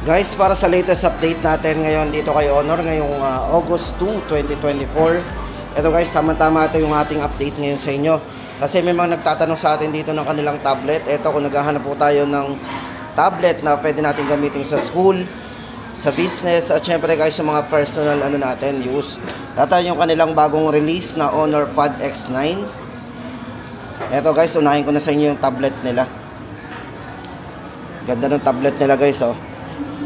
Guys, para sa latest update natin ngayon dito kay Honor ngayong August 2, 2024. Ito guys, tama-tama ito yung ating update ngayon sa inyo. Kasi may mga nagtatanong sa atin dito ng kanilang tablet. Ito kung naghahanap po tayo ng tablet na pwede natin gamitin sa school, sa business, at syempre guys sa mga personal natin use. Ito yung kanilang bagong release na Honor Pad X9. Ito guys, unahin ko na sa inyo yung tablet nila. Ganda ng tablet nila guys, oh.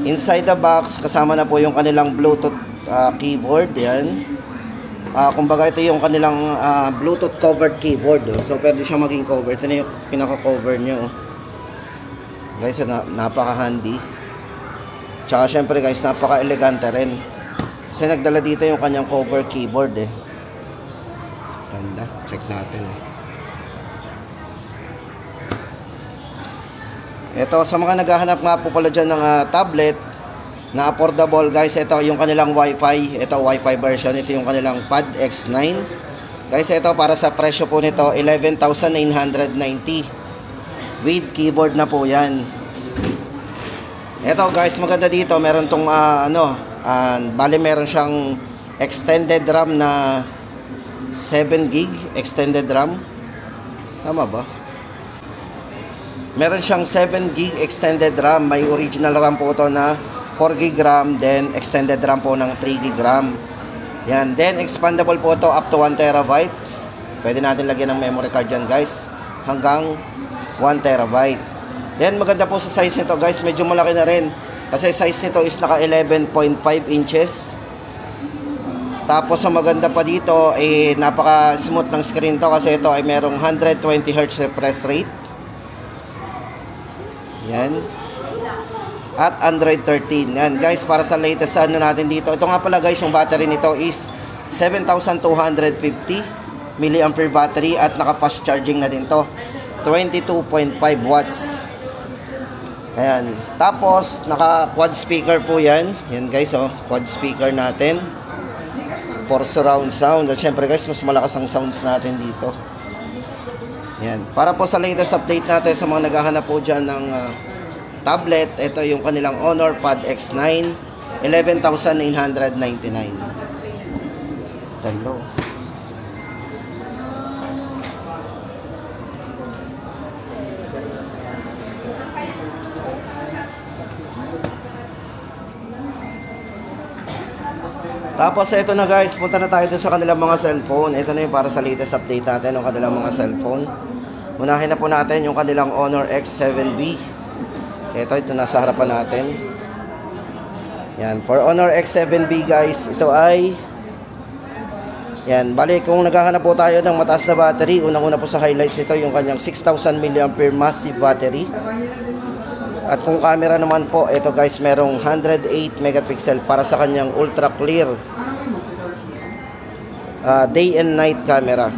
Inside the box, kasama na po yung kanilang Bluetooth keyboard. Yan. Kumbaga ito yung kanilang Bluetooth covered keyboard. So pwede siya maging cover. Ito na yung pinaka-cover niya. Guys, napaka-handy. Tsaka syempre guys, napaka-elegante rin. Kasi nagdala dito yung kanyang cover keyboard eh. Ganda. Check natin eh. Ito, sa mga naghahanap nga po pala dyan ng tablet na affordable guys, ito yung kanilang Wi-Fi. Ito, Wi-Fi version. Ito yung kanilang Pad X9. Guys, ito para sa presyo po nito, 11,990. With keyboard na po yan. Ito guys, maganda dito. Meron tong bali meron siyang extended RAM na 7 gig extended RAM. Tama ba? Meron siyang 7 gig extended RAM. May original RAM po ito na 4 gig RAM. Then extended RAM po ng 3 gig RAM. Yan. Then expandable po ito up to 1 terabyte. Pwede natin lagyan ng memory card dyan guys. Hanggang 1 terabyte. Then maganda po sa size nito guys. Medyo malaki na rin. Kasi size nito is naka 11.5 inches. Tapos ang maganda pa dito napaka smooth ng screen to. Kasi ito ay merong 120 Hz refresh rate. Yan. At Android 13. Yan guys, para sa latest natin dito. Ito nga pala guys, yung battery nito is 7,250 mAh battery at naka fast charging na din to. 22.5 watts. Ayan. Tapos naka quad speaker po yan. Yan guys, oh, quad speaker natin for surround sound. At syempre guys, mas malakas ang sounds natin dito. Yan. Para po sa latest update natin sa mga naghahanap po dyan ng tablet, ito yung kanilang Honor Pad X9, 11,999. Hello. Tapos ito na guys, punta na tayo sa kanilang mga cellphone. Ito na yung para sa latest update natin ng kanilang mga cellphone. Unahin na po natin yung kanilang Honor X7B. Ito nasa harapan natin. Yan, for Honor X7B guys, ito ay yan, bali kung naghahanap po tayo ng mataas na battery, unang-una po sa highlights ito yung kanyang 6,000 mAh massive battery. At kung camera naman po, ito guys, merong 108 megapixel para sa kanyang ultra clear day and night camera.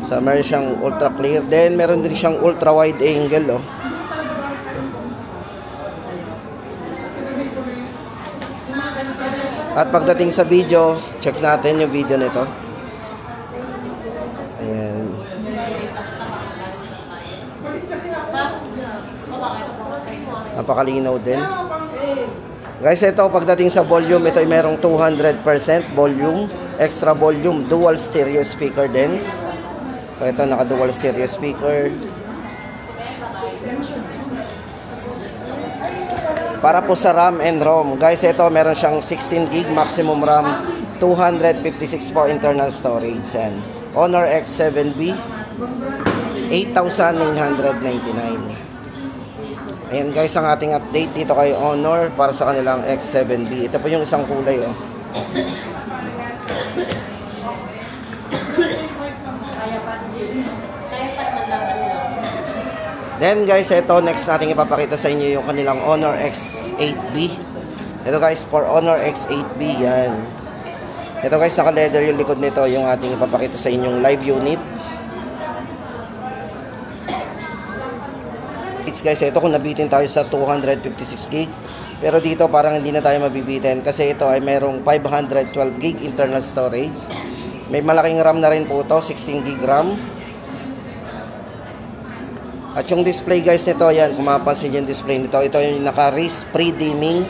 So meron siyang ultra clear. Then meron din siyang ultra wide angle, oh. At pagdating sa video, check natin yung video nito. Ayan. Napakalinaw din. Guys, ito pagdating sa volume, ito ay merong 200% volume, extra volume, dual stereo speaker din. So ito naka dual stereo speaker. Para po sa RAM and ROM, guys, ito meron siyang 16 gig maximum RAM, 256 po internal storage. And Honor X7B, 8,999. Ayan guys, ang ating update dito kay Honor para sa kanilang X7B. Ito po yung isang kulay, oh. Then guys, ito next natin ipapakita sa inyo yung kanilang Honor X8B. Ito guys, for Honor X8B yan. Ito guys, naka leather yung likod nito, yung ating ipapakita sa inyong live unit. It's guys, ito kung nabitin tayo sa 256 gig, Pero dito parang hindi na tayo mabibitin kasi ito ay mayroong 512 gig internal storage. May malaking RAM na rin po ito, 16 gig RAM. At yung display guys nito, yan, kung mapapansin yung display nito, ito yung naka-wrist pre-dimming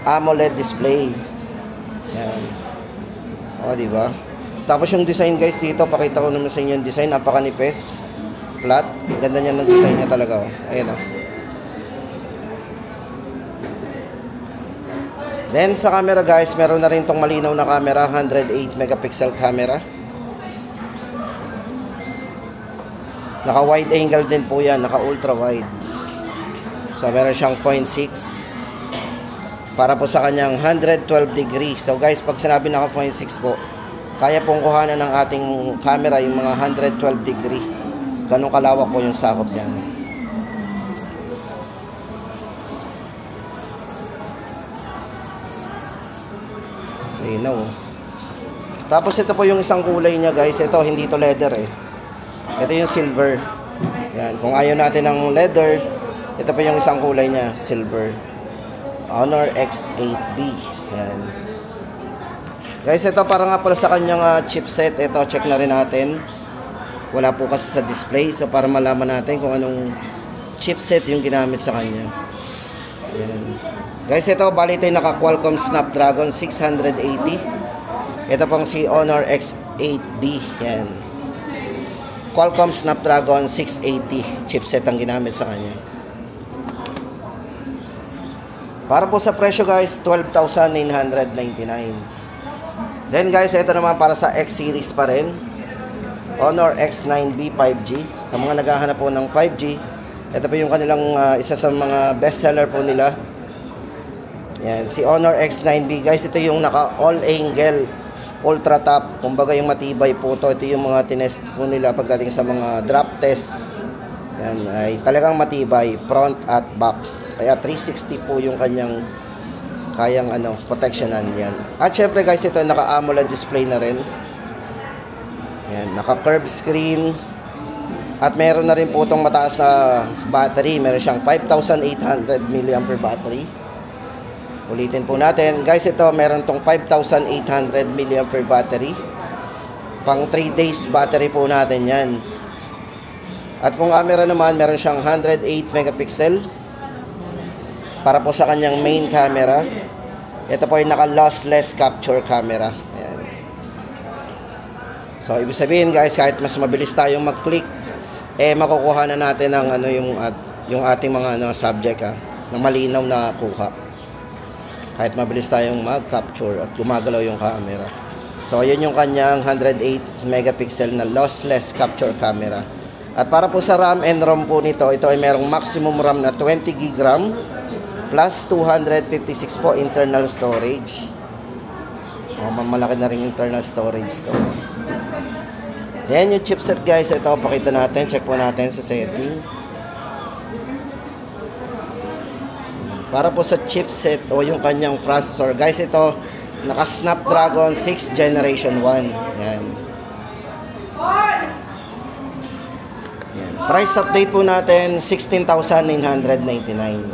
AMOLED display. Yan. O, diba? Tapos yung design guys dito, pakita ko naman sa inyo yung design, napakanipis. Flat. Ganda niya ng design niya talaga. O. Ayan o. Then sa camera guys, meron na rin tong malinaw na camera, 108 megapixel camera. Naka wide angle din po yan, naka ultra wide. So meron siyang 0.6 para po sa kanyang 112 degree. So guys, pag sinabi naka 0.6 po, kaya pong kuhanan ng ating camera yung mga 112 degree. Ganun kalawak po yung sakop niyan. Linaw. Tapos ito po yung isang kulay niya guys. Ito hindi to leather eh. Ito yung silver. Yan. Kung ayaw natin ng leather, ito po yung isang kulay niya, silver. Honor X8B. Yan. Guys, ito para nga pala sa kanyang chipset. Ito, check na rin natin. Wala po kasi sa display. So para malaman natin kung anong chipset yung ginamit sa kanya. Yan. Guys, ito bali ito yung naka Qualcomm Snapdragon 680. Ito pong si Honor X8B. Yan. Qualcomm Snapdragon 680 chipset ang ginamit sa kanya. Para po sa presyo guys, 12,999. Then guys, ito naman para sa X series pa rin. Honor X9B 5G. Sa mga naghahanap po ng 5G, ito po yung kanilang isa sa mga bestseller po nila. Yan, si Honor X9B guys, ito yung naka all angle ultra top, kumbaga yung matibay po to. Ito yung mga tinest po nila pagdating sa mga drop test. Yan, ay talagang matibay front at back, kaya 360 po yung kanyang kayang protectionan. Yan. At syempre guys, ito naka AMOLED display na rin. Yan, naka curved screen. At meron na rin po itong mataas na battery. Meron siyang 5,800 mAh battery. Ulitin po natin. Guys, ito meron tong 5,800 mAh battery. Pang 3 days battery po natin yan. At kung camera naman, meron siyang 108 megapixel. Para po sa kanyang main camera. Ito po yung naka-lossless capture camera. Ayan. So, ibig sabihin guys, kahit mas mabilis tayong mag-click, makukuha na natin ang yung ating mga subject na malinaw na kuha. Kahit mabilis tayong mag-capture at gumagalaw yung camera. So, ayun yung kanyang 108 megapixel na lossless capture camera. At para po sa RAM and ROM po nito, ito ay merong maximum RAM na 20 GB RAM plus 256 po internal storage. Malaki na rin internal storage to. Then yung chipset guys, ito pakita natin, check po natin sa setting. Para po sa chipset o yung kanyang processor guys, ito naka Snapdragon 6 Generation 1. Yan. Yan. Price update po natin 16,999.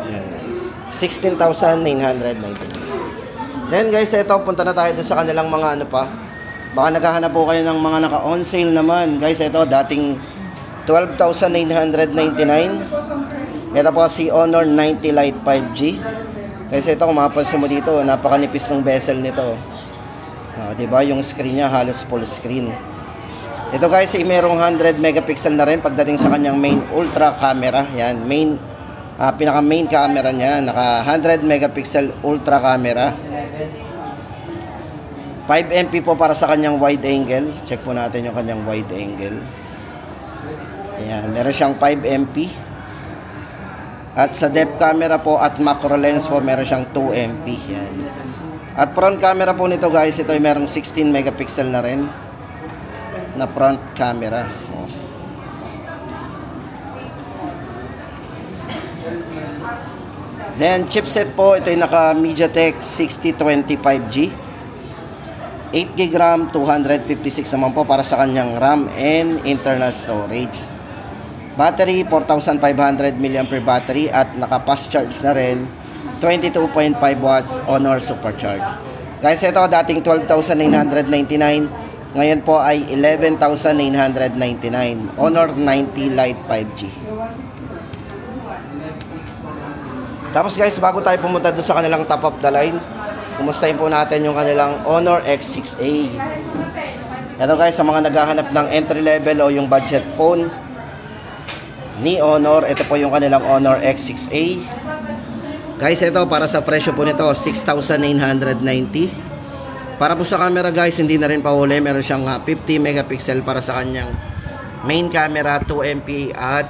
Yan guys, 16,999. Then guys, ito punta na tayo sa kanilang mga baka naghahanap po kayo ng mga naka on sale naman guys. Ito dating 12,999. Ito po si Honor 90 Lite 5G. Kasi ito, kung mapapansin mo dito, napakanipis ng bezel nito. Diba? Yung screen niya halos full screen. Ito guys, merong 100 megapixel na rin pagdating sa kanyang main ultra camera. Yan, pinaka main camera niya, naka 100 megapixel ultra camera. 5 MP po para sa kanyang wide angle. Check po natin yung kanyang wide angle. Ayan, meron siyang 5 MP. At sa depth camera po at macro lens po, meron siyang 2 MP. Yan. At front camera po nito guys, ito ay merong 16 megapixel na rin na front camera. Then chipset po, ito ay naka MediaTek 6020 5G. 8 GB RAM, 256 naman po para sa kanyang RAM and internal storage. Battery, 4,500 mAh battery at naka fast charge na rin 22.5 watts Honor Supercharged. Guys, ito dating 12,999. Ngayon po ay 11,999. Honor 90 Lite 5G. Tapos guys, bago tayo pumunta doon sa kanilang top of the line, kumustahin po natin yung kanilang Honor X6A. Ito guys, sa mga naghahanap ng entry level o yung budget phone ni Honor, ito po yung kanilang Honor X6A. Guys, ito para sa presyo po nito, 6,990. Para po sa camera guys, hindi na rin pahuli. Meron siyang 50 megapixel para sa kanyang main camera, 2MP at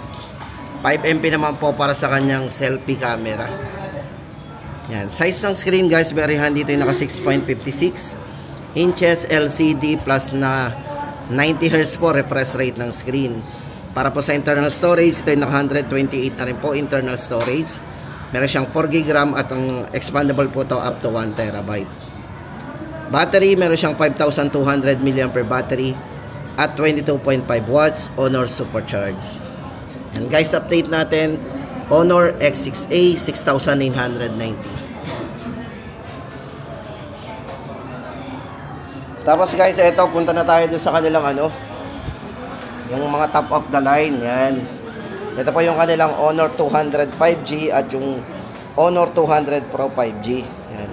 5MP naman po para sa kanyang selfie camera. Yan. Size ng screen guys, very handy. Ito yung naka 6.56 inches LCD plus na 90Hz po refresh rate ng screen. Para po sa internal storage, ito yung naka 128 na rin po internal storage. Meron siyang 4GB RAM at ang expandable po ito up to 1TB. Battery, meron siyang 5,200 mAh battery at 22.5 watts Honor Supercharged. And guys, update natin, Honor X6A 6,990. Tapos guys, ito, punta na tayo doon sa kanilang yung mga top of the line. Yan. Ito po yung kanilang Honor 200 5G at yung Honor 200 Pro 5G. Yan.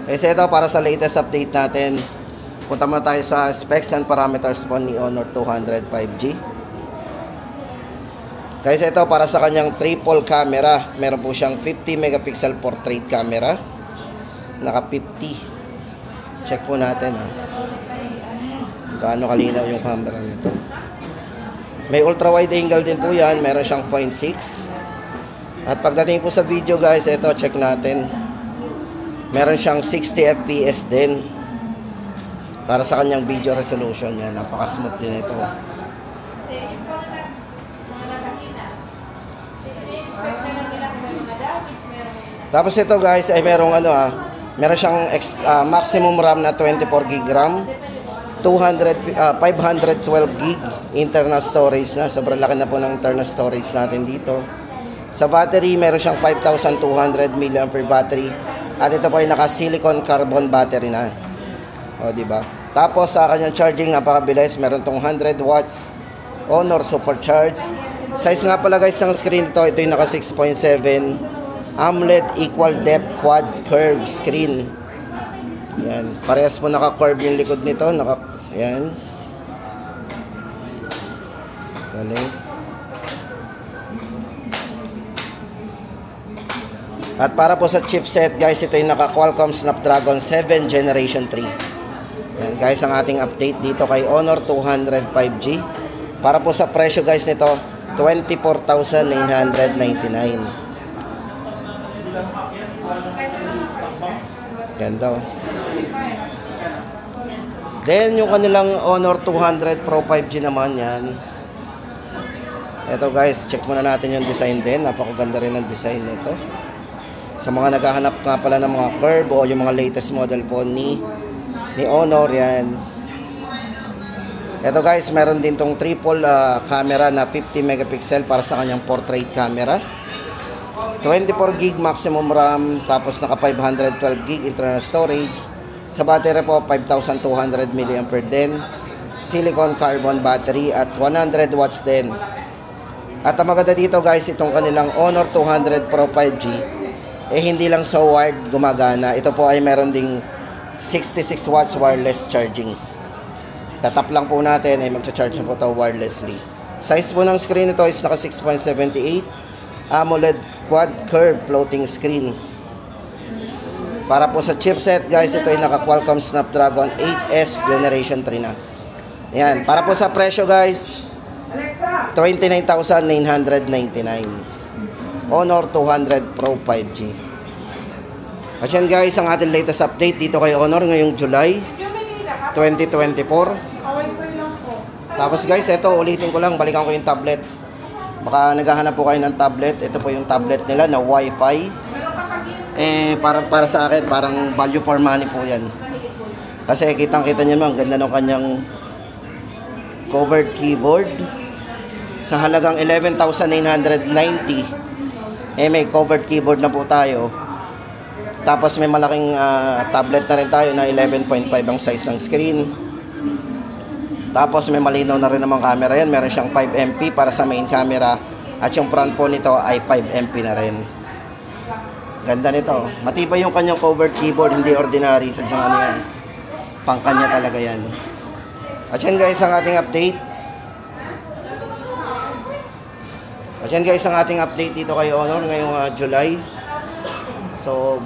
Kasi ito, para sa latest update natin, punta muna tayo sa specs and parameters po ni Honor 200 5G. Guys, ito para sa kanyang triple camera. Meron po siyang 50 megapixel portrait camera. Naka 50. Check po natin gaano kalinaw yung camera nito. May ultra wide angle din po yan. Meron siyang 0.6. At pagdating po sa video guys, ito check natin. Meron siyang 60 fps din. Para sa kanyang video resolution yan. Napaka smooth din ito. Tapos ito guys ay merong meron siyang maximum RAM na 24GB RAM, 512GB internal storage na. Sobrang laki na po ng internal storage natin dito. Sa battery, meron siyang 5,200 mAh battery at ito po ay naka silicon carbon battery na. O di ba? Tapos sa kanyang charging napakabilis, meron tong 100 watts Honor Supercharged. Size nga pala guys ng screen ito yung naka 6.7 AMOLED equal depth quad curve screen. Yan. Parehas po naka-curve yung likod nito. Yan. Galing. At para po sa chipset guys, ito yung naka-Qualcomm Snapdragon 7 Generation 3. Yan guys ang ating update dito kay Honor 200 5G. Para po sa presyo guys nito, 24,999. Ganda. Then yung kanilang Honor 200 Pro 5G naman yan. Ito guys, check muna natin yung design din. Napakaganda rin ang design nito. Sa mga naghahanap nga pala ng mga curve o yung mga latest model po ni Honor yan. Ito guys, meron din tong triple camera na 50 megapixel para sa kanyang portrait camera. 24GB maximum RAM, tapos naka 512GB internal storage. Sa battery po, 5,200 mAh din. Silicon carbon battery at 100 watts din. At ang maganda dito guys, itong kanilang Honor 200 Pro 5G, hindi lang sa wired gumagana. Ito po ay meron ding 66 watts wireless charging. Tatap lang po natin ay magcha-charge po ito wirelessly. Size po ng screen ito is naka 6.78 AMOLED quad curve floating screen. Para po sa chipset guys, ito ay naka Qualcomm Snapdragon 8S Generation 3 na. Yan, para po sa presyo guys, 29,999. Honor 200 Pro 5G. At yan guys, ang ating latest update dito kay Honor ngayong July 2024. Tapos guys, ito ulitin ko lang, balikan ko yung tablet. Baka naghahanap po kayo ng tablet. Ito po yung tablet nila na Wi-Fi. Para sa akin, parang value for money po yan. Kasi kitang-kita nyo naman, ganda ng kanyang covered keyboard. Sa halagang 11,990, may covered keyboard na po tayo. Tapos may malaking tablet na rin tayo na 11.5 ang size ng screen. Tapos may malinaw na rin namang camera yan. Meron siyang 5MP para sa main camera. At yung front po nito ay 5MP na rin. Ganda nito. Matibay yung kanyang covered keyboard, hindi ordinary. Sadyang ano yan, pangkanya talaga yan. At yan guys ang ating update. At yan guys ang ating update dito kay Honor ngayong July. So